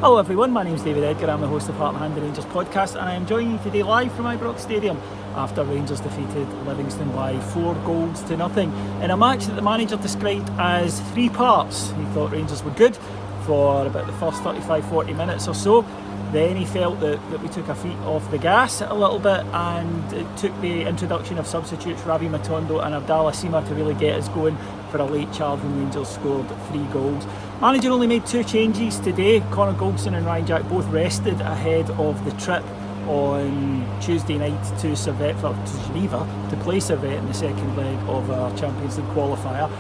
Hello everyone, my name is David Edgar, I'm the host of Heart and Hand the Rangers podcast, and I am joining you today live from Ibrox Stadium after Rangers defeated Livingston by 4-0 in a match that the manager described as three parts. He thought Rangers were good for about the first 35-40 minutes or so. Then he felt that we took our feet off the gas a little bit, and it took the introduction of substitutes Rabbi Matondo and Abdallah Sima to really get us going for a late charge when Rangers scored 3 goals. Manager only made 2 changes today. Connor Goldson and Ryan Jack both rested ahead of the trip on Tuesday night to Geneva to play Servette in the second leg of our Champions League qualifier.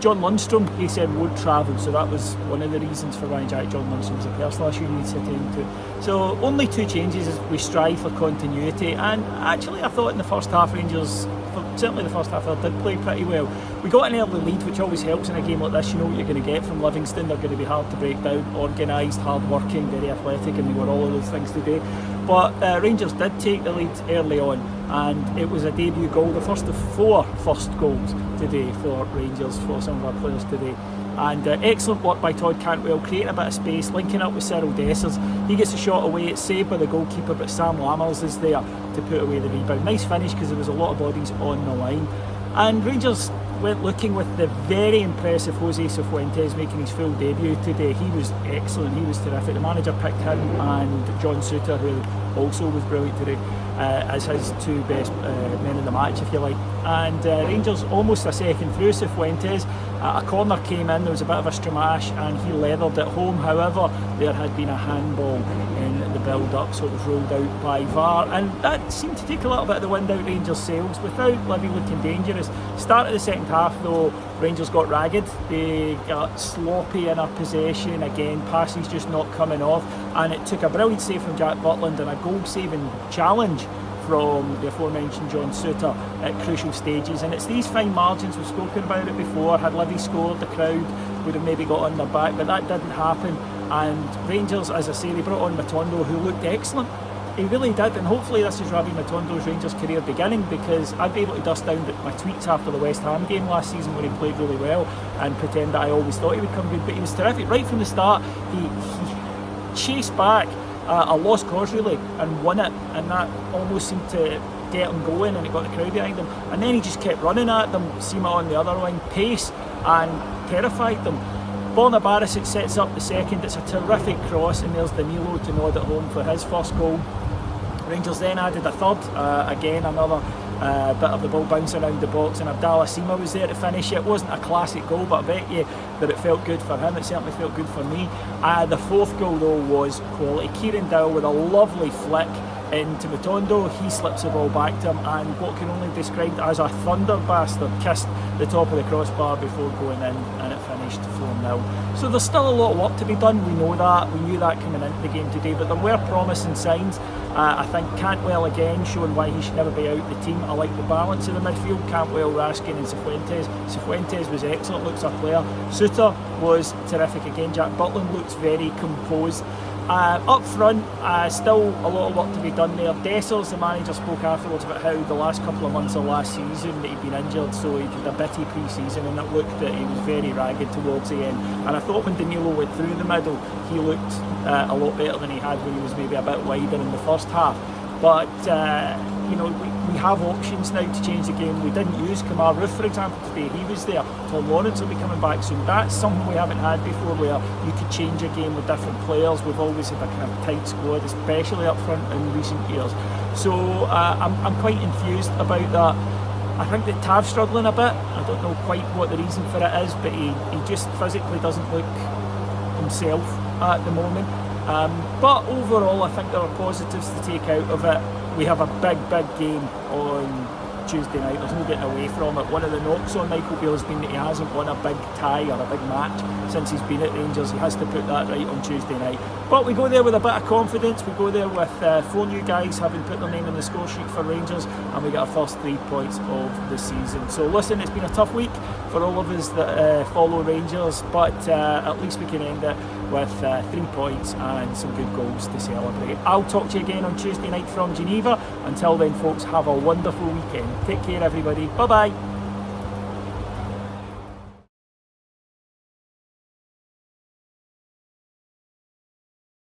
John Lundstrom, he said, would travel, so that was one of the reasons for Ryan Jack. John Lundstrom's a personal issue he needs to attend to. So only 2 changes as we strive for continuity, and actually I thought in the first half Rangers, certainly the first half, did play pretty well. We got an early lead, which always helps in a game like this. You know what you're going to get from Livingston. They're going to be hard to break down, organised, hard-working, very athletic, and they were all of those things today. But Rangers did take the lead early on, and it was a debut goal, the first of 4 first goals today for Rangers, for some of our players today. And excellent work by Todd Cantwell, creating a bit of space, linking up with Cyril Dessers. He gets a shot away, it's saved by the goalkeeper, but Sam Lammers is there to put away the rebound. Nice finish because there was a lot of bodies on the line. And Rangers went looking with the very impressive Jose Cifuentes making his full debut today. He was excellent, he was terrific. The manager picked him and John Souttar, who also was brilliant today, as his 2 best men in the match, if you like. And Rangers almost a second through. Cifuentes, a corner came in, there was a bit of a stramash and he leathered it home. However, there had been a handball in the build-up, so it was ruled out by VAR, and that seemed to take a little bit of the wind out Rangers' sails without Livy looking dangerous. Start of the second half though, Rangers got ragged, they got sloppy in our possession, again passes just not coming off, and it took a brilliant save from Jack Butland and a goal-saving challenge from the aforementioned John Souttar at crucial stages. And it's these fine margins, we've spoken about it before. Had Livy scored, the crowd would have maybe got on their back, but that didn't happen. And Rangers, as I say, they brought on Matondo, who looked excellent. He really did, and hopefully this is Rabbi Matondo's Rangers career beginning, because I'd be able to dust down my tweets after the West Ham game last season where he played really well and pretend that I always thought he would come good, but he was terrific right from the start. He chased back a lost cause really and won it, and that almost seemed to get him going and it got the crowd behind him, and then he just kept running at them. Sima on the other wing, pace, and terrified them. Borna Barisic sets up the second. It's a terrific cross, and there's Danilo to nod it home for his first goal. Rangers then added a third, again another bit of the ball bouncing around the box, and Abdallah Sima was there to finish it. It wasn't a classic goal, but I bet you that it felt good for him. It certainly felt good for me. The 4th goal though was quality. Kieran Dowell with a lovely flick into Matondo. He slips the ball back to him, and what can only be described as a thunder bastard kissed the top of the crossbar before going in, and it finished 4-0. So there's still a lot of work to be done, we know that, we knew that coming into the game today, but there were promising signs. I think Cantwell again showing why he should never be out the team. I like the balance in the midfield, Cantwell, Raskin and Cifuentes. Cifuentes was excellent, looks a player. Souttar was terrific again. Jack Butland looks very composed. Up front, still a lot of work to be done there. Dessers, the manager, spoke afterwards about how the last couple of months of last season that he'd been injured, so he did a bitty pre-season, and it looked that he was very ragged towards the end. And I thought when Danilo went through the middle, he looked a lot better than he had when he was maybe a bit wider in the first half. But we have options now to change the game. We didn't use Kamar Roof, for example, today. He was there. Tom Lawrence will be coming back soon. That's something we haven't had before, where you could change a game with different players. We've always had a kind of tight squad, especially up front in recent years. So I'm quite enthused about that. I think that Tav's struggling a bit. I don't know quite what the reason for it is, but he just physically doesn't look himself at the moment. But overall, I think there are positives to take out of it. We have a big game on Tuesday night. There's no getting away from it. One of the knocks on Michael Beale has been that he hasn't won a big tie or a big match since he's been at Rangers. He has to put that right on Tuesday night. But we go there with a bit of confidence. We go there with 4 new guys having put their name in the score sheet for Rangers, and we get our first 3 points of the season. So listen, it's been a tough week for all of us that follow Rangers, but at least we can end it with 3 points and some good goals to celebrate. I'll talk to you again on Tuesday night from Geneva. Until then, folks, have a wonderful weekend. Take care, everybody. Bye bye.